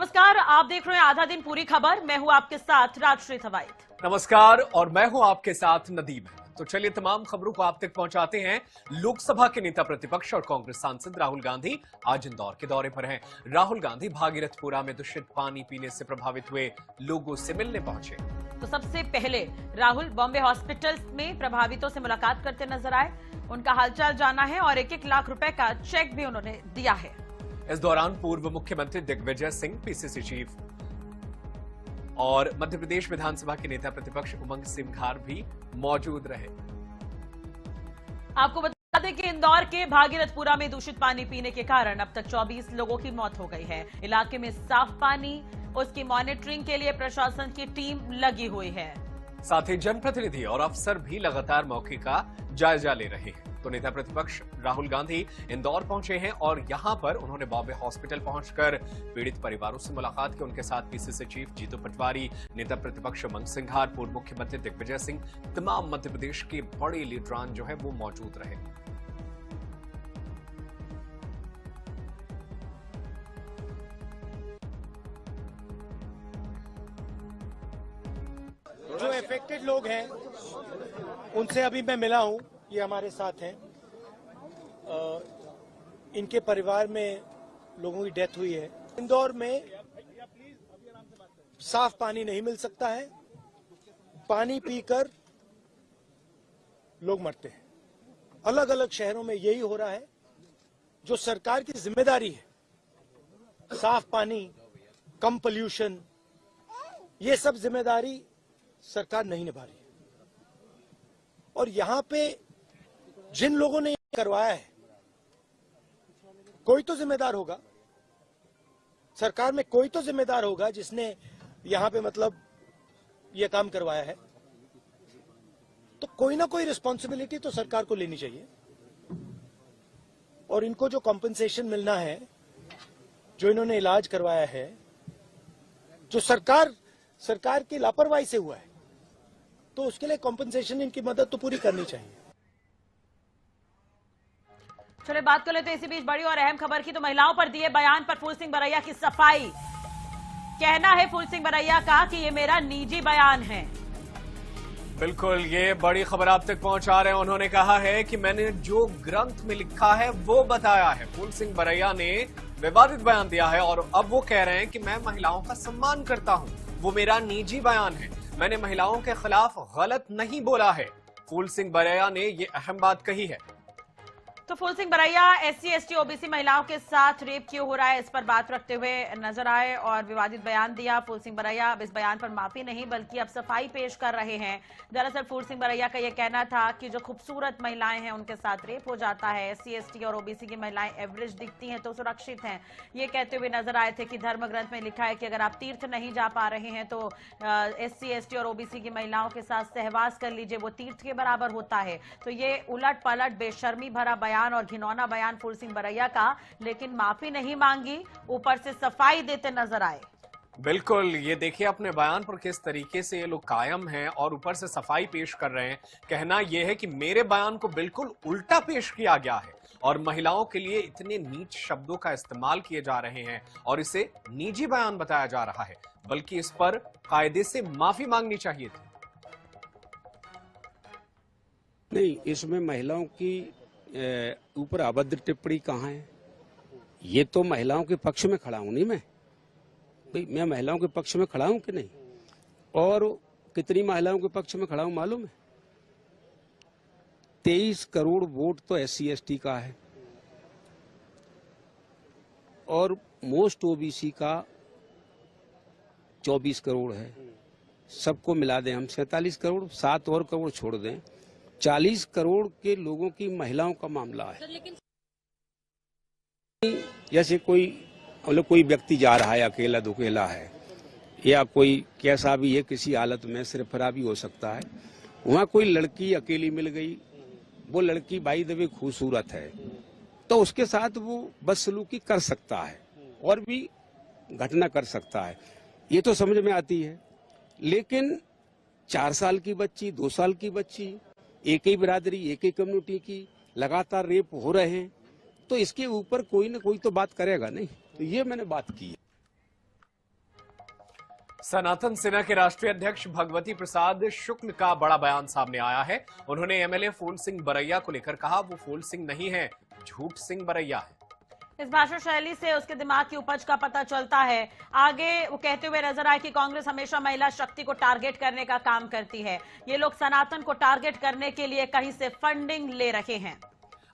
नमस्कार, आप देख रहे हैं आधा दिन पूरी खबर। मैं हूं आपके साथ राजश्री थवाइट। नमस्कार और मैं हूं आपके साथ नदीम। तो चलिए तमाम खबरों को आप तक पहुंचाते हैं। लोकसभा के नेता प्रतिपक्ष और कांग्रेस सांसद राहुल गांधी आज इंदौर के दौरे पर हैं। राहुल गांधी भागीरथपुरा में दूषित पानी पीने से प्रभावित हुए लोगों से मिलने पहुंचे। तो सबसे पहले राहुल बॉम्बे हॉस्पिटल में प्रभावितों से मुलाकात करते नजर आए। उनका हालचाल जाना है और 1-1 लाख रुपए का चेक भी उन्होंने दिया है। इस दौरान पूर्व मुख्यमंत्री दिग्विजय सिंह, पीसीसी चीफ और मध्य प्रदेश विधानसभा के नेता प्रतिपक्ष उमंग सिंघार भी मौजूद रहे। आपको बता दें कि इंदौर के भागीरथपुरा में दूषित पानी पीने के कारण अब तक 24 लोगों की मौत हो गई है। इलाके में साफ पानी, उसकी मॉनिटरिंग के लिए प्रशासन की टीम लगी हुई है। साथ ही जनप्रतिनिधि और अफसर भी लगातार मौके का जायजा ले रहे हैं। तो नेता प्रतिपक्ष राहुल गांधी इंदौर पहुंचे हैं और यहां पर उन्होंने बॉम्बे हॉस्पिटल पहुंचकर पीड़ित परिवारों से मुलाकात की। उनके साथ पीसीसी चीफ जीतू पटवारी, नेता प्रतिपक्ष उमंग सिंघार, पूर्व मुख्यमंत्री दिग्विजय सिंह, तमाम मध्य प्रदेश के बड़े लीडरान जो है वो मौजूद रहे। जो इफेक्टेड लोग हैं उनसे अभी मैं मिला हूं, ये हमारे साथ हैं। इनके परिवार में लोगों की डेथ हुई है। इंदौर में साफ पानी नहीं मिल सकता है, पानी पीकर लोग मरते हैं। अलग अलग शहरों में यही हो रहा है। जो सरकार की जिम्मेदारी है, साफ पानी, कम पोल्यूशन, ये सब जिम्मेदारी सरकार नहीं निभा रही है। और यहां पे जिन लोगों ने ये करवाया है, कोई तो जिम्मेदार होगा, सरकार में कोई तो जिम्मेदार होगा जिसने यहां पे मतलब ये काम करवाया है। तो कोई ना कोई रिस्पॉन्सिबिलिटी तो सरकार को लेनी चाहिए। और इनको जो कॉम्पेंसेशन मिलना है, जो इन्होंने इलाज करवाया है, जो सरकार की लापरवाही से हुआ है, तो उसके लिए कॉम्पेंसेशन, इनकी मदद तो पूरी करनी चाहिए। चलिए बात कर लेते हैं इसी बीच बड़ी और अहम खबर की। तो महिलाओं पर दिए बयान पर फूल सिंह बरैया की सफाई। कहना है फूल सिंह बरैया का कि ये मेरा निजी बयान है। बिल्कुल, ये बड़ी खबर आप तक पहुंचा रहे हैं। उन्होंने कहा है कि मैंने जो ग्रंथ में लिखा है वो बताया है। फूल सिंह बरैया ने विवादित बयान दिया है और अब वो कह रहे हैं कि मैं महिलाओं का सम्मान करता हूं, वो मेरा निजी बयान है, मैंने महिलाओं के खिलाफ गलत नहीं बोला है। फूल सिंह बरैया ने ये अहम बात कही है। तो फूल Singh Baraiya SC ST OBC महिलाओं के साथ रेप क्यों हो रहा है, इस पर बात रखते हुए नजर आए और विवादित बयान दिया। फूल सिंह बरैया अब इस बयान पर माफी नहीं बल्कि अब सफाई पेश कर रहे हैं। दरअसल फूल सिंह बरैया का यह कहना था कि जो खूबसूरत महिलाएं हैं उनके साथ रेप हो जाता है। SC ST और OBC की महिलाएं एवरेज दिखती हैं तो सुरक्षित हैं। ये कहते हुए नजर आए थे कि धर्म ग्रंथ में लिखा है कि अगर आप तीर्थ नहीं जा पा रहे हैं तो SC ST और OBC की महिलाओं के साथ सहवास कर लीजिए, वो तीर्थ के बराबर होता है। तो ये उलट पलट बेशर्मी भरा बयान और घिनौना बयान फूल सिंह बरैया का, लेकिन माफी नहीं मांगी, ऊपर से सफाई देते नजर आए। बिल्कुल, ये देखिए अपने बयान पर किस तरीके से ये लोग कायम हैं और ऊपर से सफाई पेश कर रहे हैं। कहना यह है कि मेरे बयान को बिल्कुल उल्टा पेश किया गया है और महिलाओं के लिए इतने नीच शब्दों का इस्तेमाल किए जा रहे हैं और इसे निजी बयान बताया जा रहा है, बल्कि इस पर कायदे से माफी मांगनी चाहिए थी। नहीं, इसमें महिलाओं की ऊपर अभद्र टिप्पणी कहाँ है? ये तो महिलाओं के पक्ष में खड़ा हूं, नहीं मैं महिलाओं के पक्ष में खड़ा हूं कि नहीं? और कितनी महिलाओं के पक्ष में खड़ा हूं मालूम है? 23 करोड़ वोट तो SC ST का है और मोस्ट OBC का 24 करोड़ है। सबको मिला दें हम 47 करोड़, 7 और करोड़ छोड़ दें, 40 करोड़ के लोगों की महिलाओं का मामला है। जैसे कोई व्यक्ति जा रहा है, अकेला दुकेला है या कोई कैसा भी है, किसी हालत में सिरफरा भी हो सकता है, वहाँ कोई लड़की अकेली मिल गई, वो लड़की बाई द वे खूबसूरत है, तो उसके साथ वो बदसलूकी कर सकता है और भी घटना कर सकता है। ये तो समझ में आती है। लेकिन 4 साल की बच्ची, 2 साल की बच्ची, एक ही बिरादरी, एक ही कम्युनिटी की लगातार रेप हो रहे हैं, तो इसके ऊपर कोई ना कोई तो बात करेगा नहीं। तो ये मैंने बात की है। सनातन सेना के राष्ट्रीय अध्यक्ष भगवती प्रसाद शुक्ल का बड़ा बयान सामने आया है। उन्होंने एमएलए फूल सिंह बरैया को लेकर कहा, वो फूल सिंह नहीं है, झूठ सिंह बरैया है। इस भाषण शैली से उसके दिमाग की उपज का पता चलता है। आगे वो कहते हुए नजर आए कि कांग्रेस हमेशा महिला शक्ति को टारगेट करने का काम करती है। ये लोग सनातन को टारगेट करने के लिए कहीं से फंडिंग ले रहे हैं।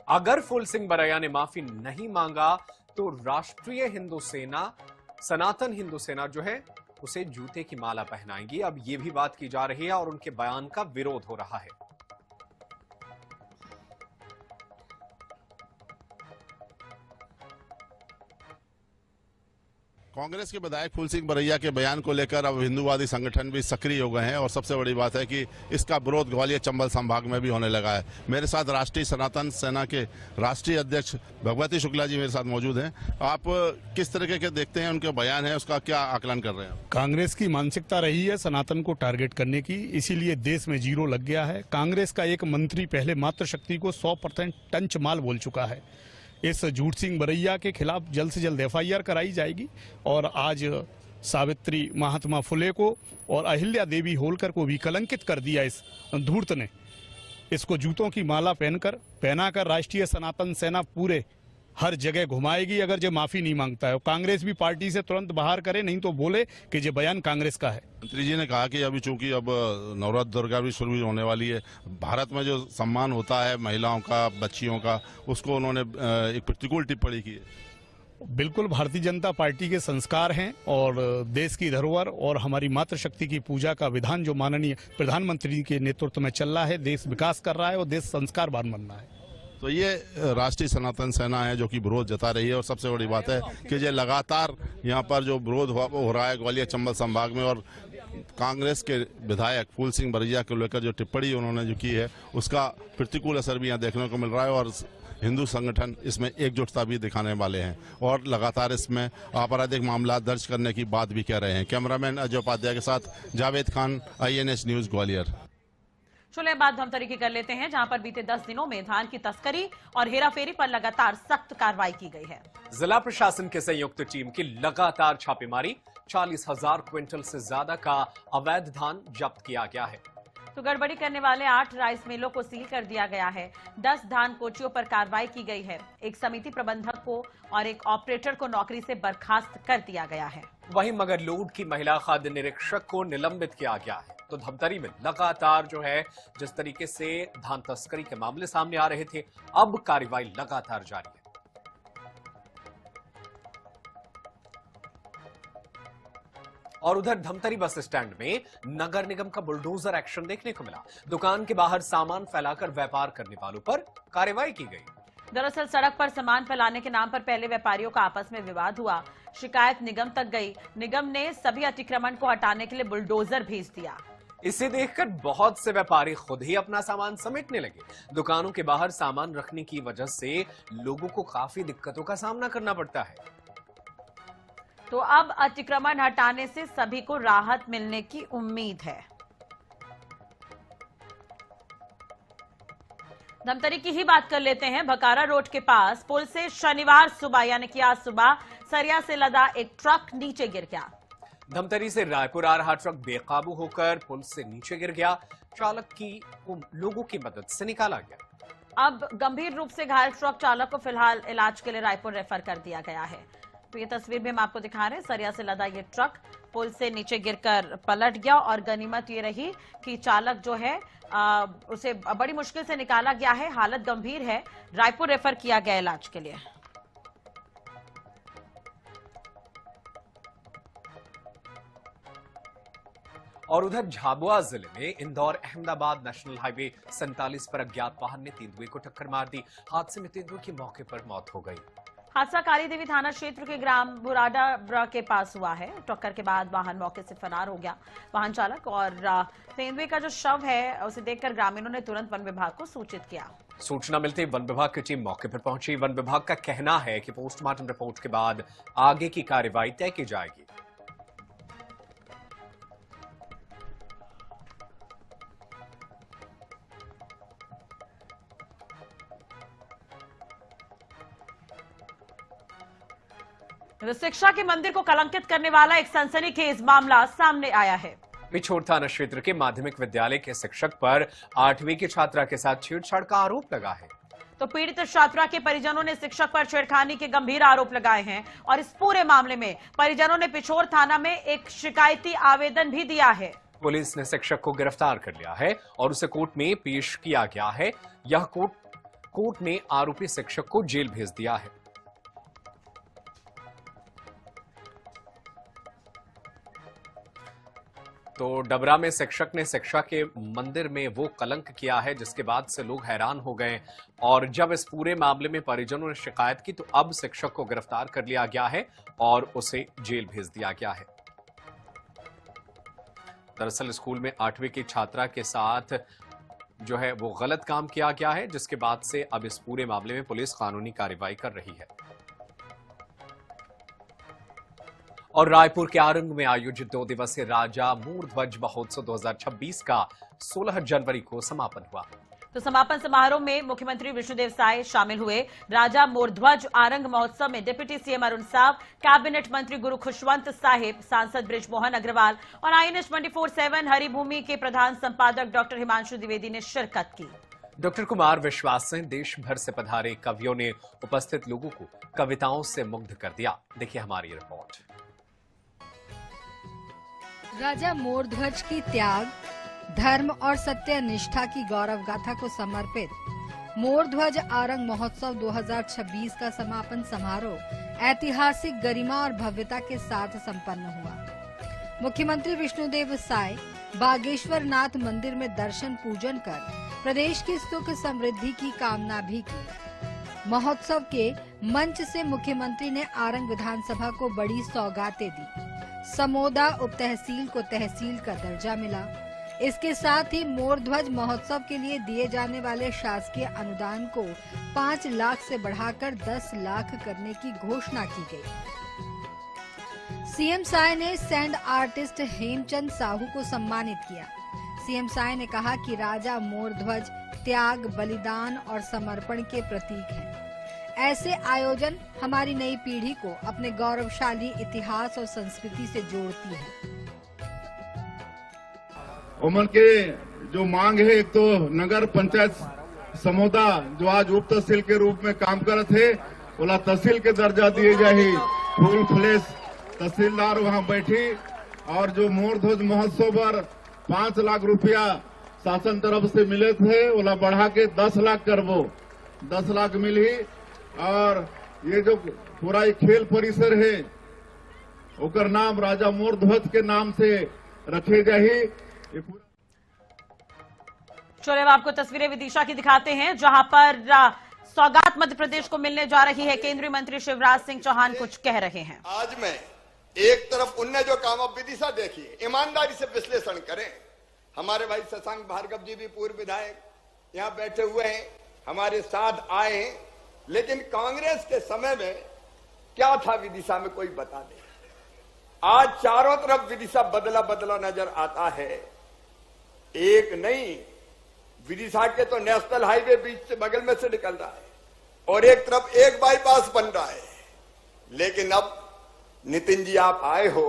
अगर फूल सिंह बरैया ने माफी नहीं मांगा तो राष्ट्रीय हिंदू सेना, सनातन हिंदू सेना जो है उसे जूते की माला पहनाएंगी। अब ये भी बात की जा रही है और उनके बयान का विरोध हो रहा है। कांग्रेस के विधायक फूल सिंह बरैया के बयान को लेकर अब हिंदूवादी संगठन भी सक्रिय हो गए हैं और सबसे बड़ी बात है कि इसका विरोध ग्वालियर चंबल संभाग में भी होने लगा है। मेरे साथ राष्ट्रीय सनातन सेना के राष्ट्रीय अध्यक्ष भगवती शुक्ला जी मेरे साथ मौजूद हैं। आप किस तरीके के देखते हैं उनके बयान है, उसका क्या आकलन कर रहे हैं? कांग्रेस की मानसिकता रही है सनातन को टारगेट करने की, इसीलिए देश में जीरो लग गया है। कांग्रेस का एक मंत्री पहले मातृशक्ति को 100% टंच माल बोल चुका है। इस झूठ सिंह बरैया के खिलाफ जल्द से जल्द एफआईआर कराई जाएगी और आज सावित्री महात्मा फुले को और अहिल्या देवी होलकर को भी कलंकित कर दिया इस धूर्त ने। इसको जूतों की माला पहनाकर राष्ट्रीय सनातन सेना पूरे हर जगह घुमाएगी अगर जो माफी नहीं मांगता है। कांग्रेस भी पार्टी से तुरंत बाहर करे, नहीं तो बोले कि ये बयान कांग्रेस का है। मंत्री जी ने कहा कि अभी चूंकि अब नवरात्र दुर्गा भी शुरू होने वाली है, भारत में जो सम्मान होता है महिलाओं का, बच्चियों का, उसको उन्होंने एक प्रतिकूल टिप्पणी की है। बिल्कुल भारतीय जनता पार्टी के संस्कार हैं और देश की धरोहर और हमारी मातृशक्ति की पूजा का विधान जो माननीय प्रधानमंत्री के नेतृत्व में चल रहा है, देश विकास कर रहा है और देश संस्कारवान बन रहा है। तो ये राष्ट्रीय सनातन सेना है जो कि विरोध जता रही है और सबसे बड़ी बात है कि ये लगातार यहाँ पर जो विरोध हो रहा है ग्वालियर चंबल संभाग में, और कांग्रेस के विधायक फूल सिंह बरैया को लेकर जो टिप्पणी उन्होंने जो की है उसका प्रतिकूल असर भी यहाँ देखने को मिल रहा है और हिंदू संगठन इसमें एकजुटता भी दिखाने वाले हैं और लगातार इसमें आपराधिक मामला दर्ज करने की बात भी कह रहे हैं। कैमरामैन अजय उपाध्याय के साथ जावेद खान, INH न्यूज ग्वालियर। चलिए बात धमतरी की कर लेते हैं, जहां पर बीते 10 दिनों में धान की तस्करी और हेराफेरी पर लगातार सख्त कार्रवाई की गई है। जिला प्रशासन के संयुक्त टीम की लगातार छापेमारी, 40,000 क्विंटल से ज्यादा का अवैध धान जब्त किया गया है। तो गड़बड़ी करने वाले 8 राइस मिलों को सील कर दिया गया है। 10 धान कोचियों पर कार्रवाई की गई है। एक समिति प्रबंधक को और एक ऑपरेटर को नौकरी से बर्खास्त कर दिया गया है। वहीं मगरलोड की महिला खाद्य निरीक्षक को निलंबित किया गया है। तो धमतरी में लगातार जो है जिस तरीके से धान तस्करी के मामले सामने आ रहे थे, अब कार्रवाई लगातार जारी है। और उधर धमतरी बस स्टैंड में नगर निगम का बुलडोजर एक्शन देखने को मिला। दुकान के बाहर सामान फैलाकर व्यापार करने वालों पर कार्रवाई की गई। दरअसल सड़क पर सामान फैलाने के नाम पर पहले व्यापारियों का आपस में विवाद हुआ। शिकायत निगम तक गई। निगम ने सभी अतिक्रमण को हटाने के लिए बुलडोजर भेज दिया। इसे देखकर बहुत से व्यापारी खुद ही अपना सामान समेटने लगे। दुकानों के बाहर सामान रखने की वजह से लोगों को काफी दिक्कतों का सामना करना पड़ता है। तो अब अतिक्रमण हटाने से सभी को राहत मिलने की उम्मीद है। धमतरी की ही बात कर लेते हैं। भकारा रोड के पास पुल से शनिवार सुबह यानी कि आज सुबह सरिया से लदा एक ट्रक नीचे गिर गया। धमतरी से रायपुर आ रहा ट्रक बेकाबू होकर पुल से नीचे गिर गया। चालक को लोगों की मदद से निकाला गया। अब गंभीर रूप से घायल ट्रक चालक को फिलहाल इलाज के लिए रायपुर रेफर कर दिया गया है। तो ये तस्वीर भी हम आपको दिखा रहे हैं। सरिया से लदा ये ट्रक पुल से नीचे गिरकर पलट गया और गनीमत ये रही कि चालक जो है उसे बड़ी मुश्किल से निकाला गया है। हालत गंभीर है, रायपुर रेफर किया गया इलाज के लिए। और उधर झाबुआ जिले में इंदौर अहमदाबाद नेशनल हाईवे 47 पर अज्ञात वाहन ने तेंदुए को टक्कर मार दी। हादसे में तेंदुए की मौके पर मौत हो गई। हादसा काली देवी थाना क्षेत्र के ग्राम बुराडा के पास हुआ है। टक्कर के बाद वाहन मौके से फरार हो गया। वाहन चालक और तेंदुए का जो शव है उसे देखकर ग्रामीणों ने तुरंत वन विभाग को सूचित किया। सूचना मिलते ही वन विभाग की टीम मौके पर पहुंची। वन विभाग का कहना है कि पोस्टमार्टम रिपोर्ट के बाद आगे की कार्रवाई तय की जाएगी। तो शिक्षा के मंदिर को कलंकित करने वाला एक सनसनीखेज मामला सामने आया है। पिछोर थाना क्षेत्र के माध्यमिक विद्यालय के शिक्षक पर 8वीं की छात्रा के साथ छेड़छाड़ का आरोप लगा है। तो पीड़ित छात्रा के परिजनों ने शिक्षक पर छेड़खानी के गंभीर आरोप लगाए हैं और इस पूरे मामले में परिजनों ने पिछोर थाना में एक शिकायती आवेदन भी दिया है। पुलिस ने शिक्षक को गिरफ्तार कर लिया है और उसे कोर्ट में पेश किया गया है। यह कोर्ट ने आरोपी शिक्षक को जेल भेज दिया है। तो डबरा में शिक्षक ने शिक्षा के मंदिर में वो कलंक किया है जिसके बाद से लोग हैरान हो गए और जब इस पूरे मामले में परिजनों ने शिकायत की तो अब शिक्षक को गिरफ्तार कर लिया गया है और उसे जेल भेज दिया गया है। दरअसल स्कूल में 8वीं की छात्रा के साथ जो है वो गलत काम किया गया है जिसके बाद से अब इस पूरे मामले में पुलिस कानूनी कार्रवाई कर रही है। और रायपुर के आरंग में आयोजित 2 दिवसीय राजा मोरध्वज महोत्सव 2026 का 16 जनवरी को समापन हुआ। तो समापन समारोह में मुख्यमंत्री विष्णुदेव साय शामिल हुए। राजा मोरध्वज आरंग महोत्सव में deputy CM Arun Sao, cabinet मंत्री गुरु खुशवंत साहिब, सांसद बृजमोहन अग्रवाल और आईएनएस 24/7 हरिभूमि के प्रधान संपादक डॉक्टर हिमांशु द्विवेदी ने शिरकत की। डॉक्टर कुमार विश्वास से देश भर से पधारे कवियों ने उपस्थित लोगों को कविताओं से मुग्ध कर दिया। देखिए हमारी रिपोर्ट। राजा मोरध्वज की त्याग, धर्म और सत्य निष्ठा की गौरव गाथा को समर्पित मोरध्वज आरंग महोत्सव 2026 का समापन समारोह ऐतिहासिक गरिमा और भव्यता के साथ संपन्न हुआ। मुख्यमंत्री विष्णुदेव साय बागेश्वर नाथ मंदिर में दर्शन पूजन कर प्रदेश की सुख समृद्धि की कामना भी की। महोत्सव के मंच से मुख्यमंत्री ने आरंग विधानसभा को बड़ी सौगातें दी। समोदा उप तहसील को तहसील का दर्जा मिला। इसके साथ ही मोरध्वज महोत्सव के लिए दिए जाने वाले शासकीय अनुदान को 5 लाख से बढ़ाकर 10 लाख करने की घोषणा की गई। सीएम साय ने सैंड आर्टिस्ट हेमचंद साहू को सम्मानित किया। सीएम साय ने कहा कि राजा मोरध्वज त्याग, बलिदान और समर्पण के प्रतीक हैं। ऐसे आयोजन हमारी नई पीढ़ी को अपने गौरवशाली इतिहास और संस्कृति से जोड़ती है। उमन के जो मांग है, एक तो नगर पंचायत समोदा जो आज उप तहसील के रूप में काम करत है, बोला तहसील के दर्जा दिए जाए। फूल फ्लेश तहसीलदार वहां बैठी और जो मोरध्वज महोत्सव पर 5 लाख रुपया शासन तरफ से मिले थे, बोला बढ़ा के 10 लाख करबो। 10 लाख मिली और ये जो पूरा खेल परिसर है ओकर नाम राजा मोरध्वज के नाम से रखे जाही। चलिए अब आपको तस्वीरें विदिशा की दिखाते हैं जहां पर सौगात मध्य प्रदेश को मिलने जा रही है। केंद्रीय मंत्री शिवराज सिंह चौहान कुछ कह रहे हैं। आज मैं एक तरफ उनने जो काम अब विदिशा देखिए, ईमानदारी से विश्लेषण करें। हमारे भाई शशांक भार्गव जी भी पूर्व विधायक यहाँ बैठे हुए हैं, हमारे साथ आए हैं, लेकिन कांग्रेस के समय में क्या था विदिशा में कोई बता दे। आज चारों तरफ विदिशा बदला बदला नजर आता है। एक नहीं, विदिशा के तो नेशनल हाईवे बीच से बगल में से निकल रहा है और एक तरफ एक बाईपास बन रहा है। लेकिन अब नितिन जी आप आए हो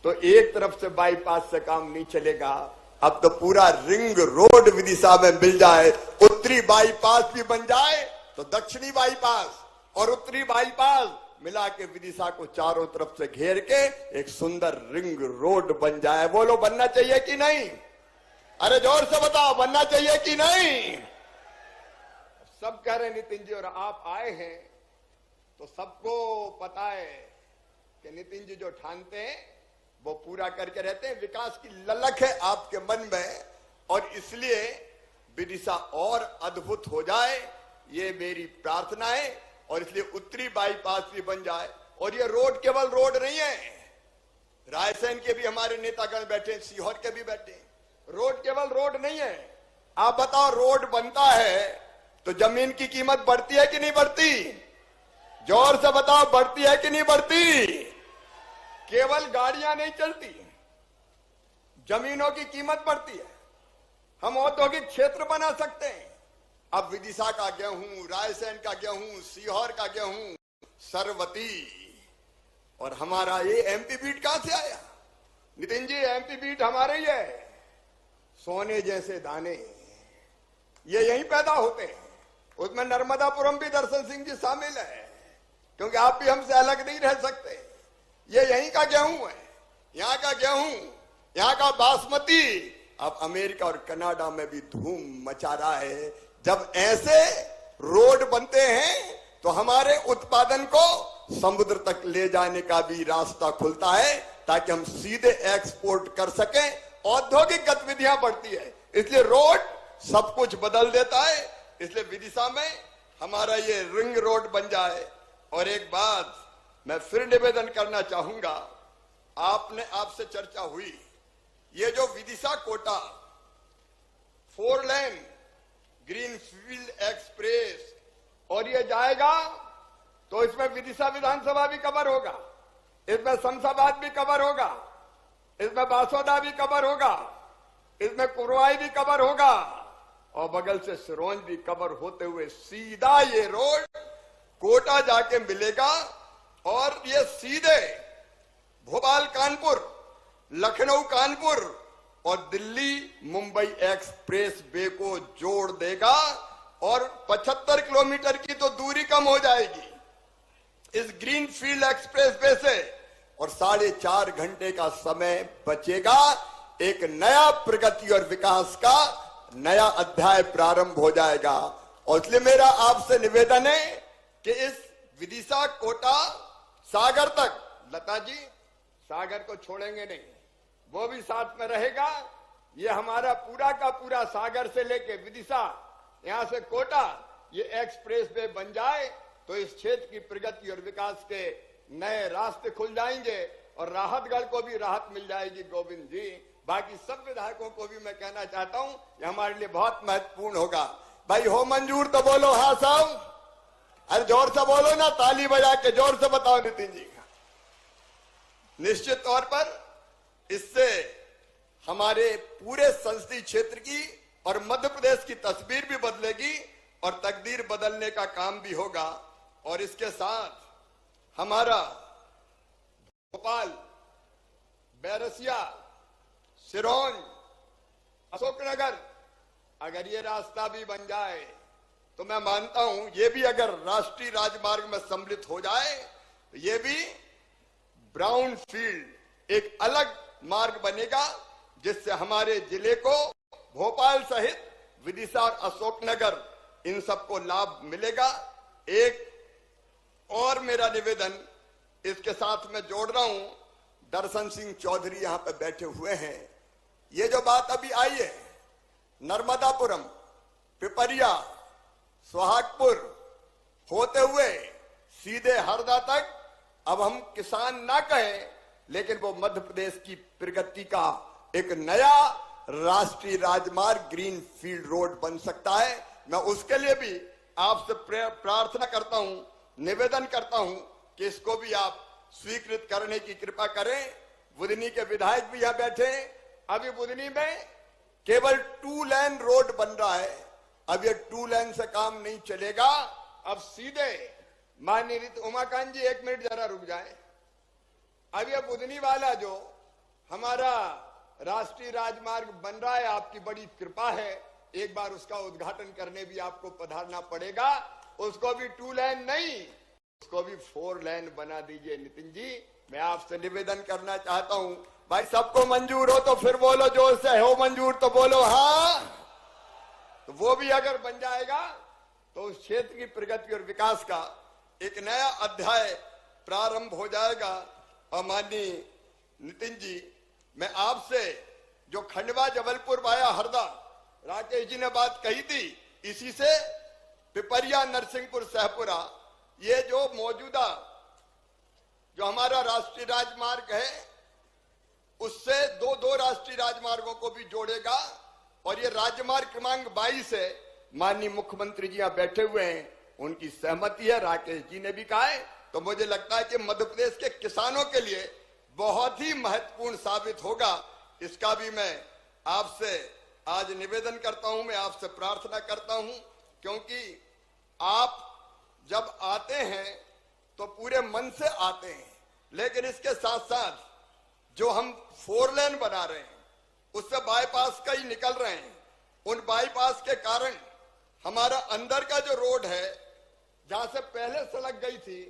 तो एक तरफ से बाईपास से काम नहीं चलेगा। अब तो पूरा रिंग रोड विदिशा में मिल जाए, उत्तरी बाईपास भी बन जाए तो दक्षिणी बाईपास और उत्तरी बाईपास मिला के विदिशा को चारों तरफ से घेर के एक सुंदर रिंग रोड बन जाए। बोलो बनना चाहिए कि नहीं? अरे जोर से बताओ, बनना चाहिए कि नहीं? सब कह रहे नितिन जी और आप आए हैं तो सबको पता है कि नितिन जी जो ठानते हैं वो पूरा करके रहते हैं। विकास की ललक है आपके मन में और इसलिए विदिशा और अद्भुत हो जाए, ये मेरी प्रार्थना है। और इसलिए उत्तरी बाईपास भी बन जाए। और ये रोड केवल रोड नहीं है, रायसेन के भी हमारे नेतागण बैठे, सीहोर के भी बैठे। रोड केवल रोड नहीं है। आप बताओ, रोड बनता है तो जमीन की कीमत बढ़ती है कि नहीं बढ़ती? जोर से बताओ, बढ़ती है कि नहीं बढ़ती? केवल गाड़ियां नहीं चलती, जमीनों की कीमत बढ़ती है। हम औद्योगिक क्षेत्र बना सकते हैं। अब विदिशा का गेहूं, रायसेन का गेहूं, सीहोर का गेहूं, सरवती, और हमारा ये एमपी बीट कहां से आया? नितिन जी, एमपी बीट हमारे ही है। सोने जैसे दाने ये यहीं पैदा होते हैं। उसमें नर्मदापुरम भी दर्शन सिंह जी शामिल है, क्योंकि आप भी हमसे अलग नहीं रह सकते। ये यहीं का गेहूं है, यहाँ का गेहूं, यहाँ का बासमती अब अमेरिका और कनाडा में भी धूम मचा रहा है। जब ऐसे रोड बनते हैं तो हमारे उत्पादन को समुद्र तक ले जाने का भी रास्ता खुलता है, ताकि हम सीधे एक्सपोर्ट कर सकें। औद्योगिक गतिविधियां बढ़ती है, इसलिए रोड सब कुछ बदल देता है। इसलिए विदिशा में हमारा ये रिंग रोड बन जाए। और एक बात मैं फिर निवेदन करना चाहूंगा, आपसे चर्चा हुई, ये जो Vidisha Kota 4 lane greenfield express और ये जाएगा तो इसमें विदिशा विधानसभा भी कवर होगा, इसमें शमशाबाद भी कवर होगा, इसमें बासोदा भी कवर होगा, इसमें कुरवाई भी कवर होगा और बगल से सिरोंज भी कवर होते हुए सीधा ये रोड कोटा जाके मिलेगा। और ये सीधे भोपाल कानपुर, लखनऊ कानपुर और दिल्ली मुंबई एक्सप्रेस वे को जोड़ देगा और 75 किलोमीटर की तो दूरी कम हो जाएगी इस ग्रीनफील्ड एक्सप्रेस वे से, और 4.5 घंटे का समय बचेगा। एक नया प्रगति और विकास का नया अध्याय प्रारंभ हो जाएगा। और इसलिए मेरा आपसे निवेदन है कि इस विदिशा कोटा सागर तक, लता जी सागर को छोड़ेंगे नहीं, वो भी साथ में रहेगा। ये हमारा पूरा का पूरा सागर से लेके विदिशा, यहां से कोटा, ये एक्सप्रेस वे बन जाए तो इस क्षेत्र की प्रगति और विकास के नए रास्ते खुल जाएंगे और राहतगढ़ को भी राहत मिल जाएगी। गोविंद जी, बाकी सब विधायकों को भी मैं कहना चाहता हूं, ये हमारे लिए बहुत महत्वपूर्ण होगा। भाई हो मंजूर तो बोलो हाँ साहब, अरे जोर से बोलो ना, ताली बजा के जोर से बताओ नितिन जी। निश्चित तौर पर इससे हमारे पूरे संसदीय क्षेत्र की और मध्य प्रदेश की तस्वीर भी बदलेगी और तकदीर बदलने का काम भी होगा। और इसके साथ हमारा भोपाल, बैरसिया, सिरोंज, अशोकनगर, अगर ये रास्ता भी बन जाए तो मैं मानता हूं ये भी अगर राष्ट्रीय राजमार्ग में सम्मिलित हो जाए तो ये भी ब्राउन फील्ड एक अलग मार्ग बनेगा, जिससे हमारे जिले को भोपाल सहित विदिशा और अशोकनगर इन सबको लाभ मिलेगा। एक और मेरा निवेदन इसके साथ मैं जोड़ रहा हूं, दर्शन सिंह चौधरी यहां पे बैठे हुए हैं। ये जो बात अभी आई है नर्मदापुरम, पिपरिया, सुहागपुर होते हुए सीधे हरदा तक, अब हम किसान ना कहें लेकिन वो मध्य प्रदेश की प्रगति का एक नया राष्ट्रीय राजमार्ग ग्रीन फील्ड रोड बन सकता है। मैं उसके लिए भी आपसे प्रार्थना करता हूं, निवेदन करता हूं कि इसको भी आप स्वीकृत करने की कृपा करें। बुधनी के विधायक भी यहां बैठे हैं। अभी बुधनी में केवल 2 लेन रोड बन रहा है, अब ये 2 लेन से काम नहीं चलेगा। अब सीधे माननीय उमाकांत जी, 1 मिनट जरा रुक जाए। अब ये बुधनी वाला जो हमारा राष्ट्रीय राजमार्ग बन रहा है, आपकी बड़ी कृपा है, एक बार उसका उद्घाटन करने भी आपको पधारना पड़ेगा। उसको भी 2 लेन नहीं, उसको भी 4 लेन बना दीजिए। नितिन जी, मैं आपसे निवेदन करना चाहता हूं, भाई सबको मंजूर हो तो फिर बोलो जोर से, हो मंजूर तो बोलो हाँ। तो वो भी अगर बन जाएगा तो उस क्षेत्र की प्रगति और विकास का एक नया अध्याय प्रारंभ हो जाएगा। और माननीय नितिन जी, मैं आपसे जो खंडवा जबलपुर वाया हरदा राकेश जी ने बात कही थी, इसी से पिपरिया नरसिंहपुर सहपुरा, ये जो मौजूदा जो हमारा राष्ट्रीय राजमार्ग है उससे दो राष्ट्रीय राजमार्गों को भी जोड़ेगा। और ये राजमार्ग क्रमांक 22 है, माननीय मुख्यमंत्री जी यहाँ बैठे हुए हैं, उनकी सहमति है, राकेश जी ने भी कहा है। तो मुझे लगता है कि मध्य प्रदेश के किसानों के लिए बहुत ही महत्वपूर्ण साबित होगा। इसका भी मैं आपसे आज निवेदन करता हूं, मैं आपसे प्रार्थना करता हूं, क्योंकि आप जब आते हैं तो पूरे मन से आते हैं, लेकिन इसके साथ साथ जो हम 4 लेन बना रहे हैं उससे बाईपास का ही निकल रहे हैं। उन बाईपास के कारण हमारा अंदर का जो रोड है, जहां से पहले सड़क गई थी,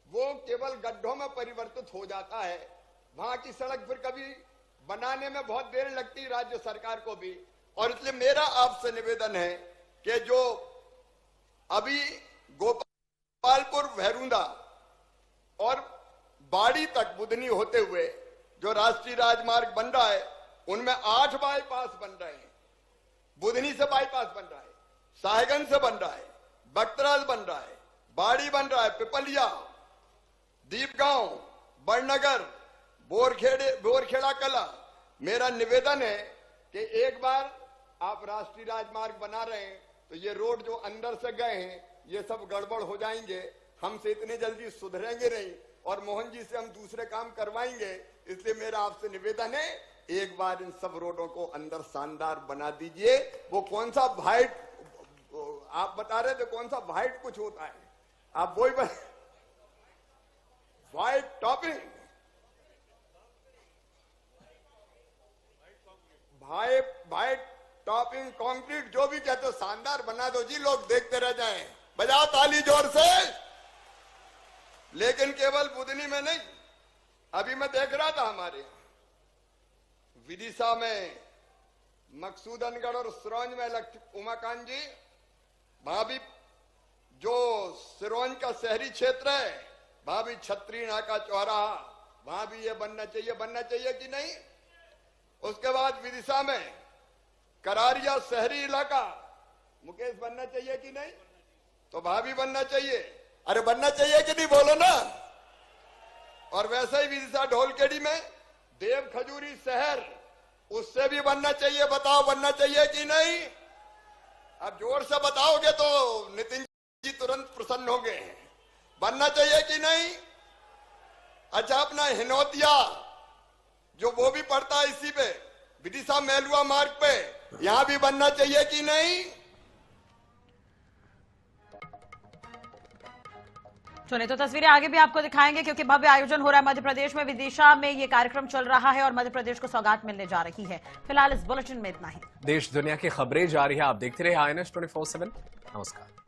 वो केवल गड्ढों में परिवर्तित हो जाता है। वहां की सड़क फिर कभी बनाने में बहुत देर लगती है राज्य सरकार को भी। और इसलिए मेरा आपसे निवेदन है कि जो अभी गोपालपुर भैरुंदा और बाड़ी तक बुधनी होते हुए जो राष्ट्रीय राजमार्ग बन रहा है, उनमें 8 बाईपास बन रहे हैं। बुधनी से बाईपास बन रहा है, साहेगंज से बन रहा है, बख्तराज बन रहा है, बाड़ी बन रहा है, पिपलिया, दीपगांव, बड़नगर, बोरखेड़ा कला। मेरा निवेदन है कि एक बार आप राष्ट्रीय राजमार्ग बना रहे हैं तो ये रोड जो अंदर से गए हैं ये सब गड़बड़ हो जाएंगे, हमसे इतने जल्दी सुधरेंगे नहीं और मोहन जी से हम दूसरे काम करवाएंगे। इसलिए मेरा आपसे निवेदन है, एक बार इन सब रोडों को अंदर शानदार बना दीजिए। वो कौन सा वाइट आप बता रहे थे, कौन सा वाइट कुछ होता है, आप वही white topping, white topping concrete जो भी कहते हो, शानदार बना दो जी, लोग देखते रह जाएं। बजाओ ताली जोर से। लेकिन केवल बुधनी में नहीं, अभी मैं देख रहा था हमारे विदिशा में, मकसूदनगढ़ और सिरोंज में उमाकांत जी, वहां भी जो सिरोंज का शहरी क्षेत्र है, वहां भी छतरी नाका चौराहा, वहां भी ये बनना चाहिए कि नहीं। उसके बाद विदिशा में करारिया शहरी इलाका, मुकेश बनना चाहिए कि नहीं, तो वहां भी बनना चाहिए। अरे बनना चाहिए कि नहीं, बोलो ना। और वैसे ही विदिशा ढोलकेड़ी में देव खजूरी शहर, उससे भी बनना चाहिए। बताओ बनना चाहिए कि नहीं। अब जोर से बताओगे तो नितिन जी तुरंत प्रसन्न होंगे। बनना चाहिए कि नहीं। अच्छा, अपना हिनौतिया जो वो भी पड़ता है इसी पे, विदिशा मेलुआ मार्ग पे, यहां भी बनना चाहिए कि नहीं। सुने तो तस्वीरें आगे भी आपको दिखाएंगे, क्योंकि भव्य आयोजन हो रहा है मध्य प्रदेश में। विदिशा में ये कार्यक्रम चल रहा है और मध्य प्रदेश को सौगात मिलने जा रही है। फिलहाल इस बुलेटिन में इतना ही। देश दुनिया की खबरें जारी है, आप देखते रहे INS 24/7। नमस्कार।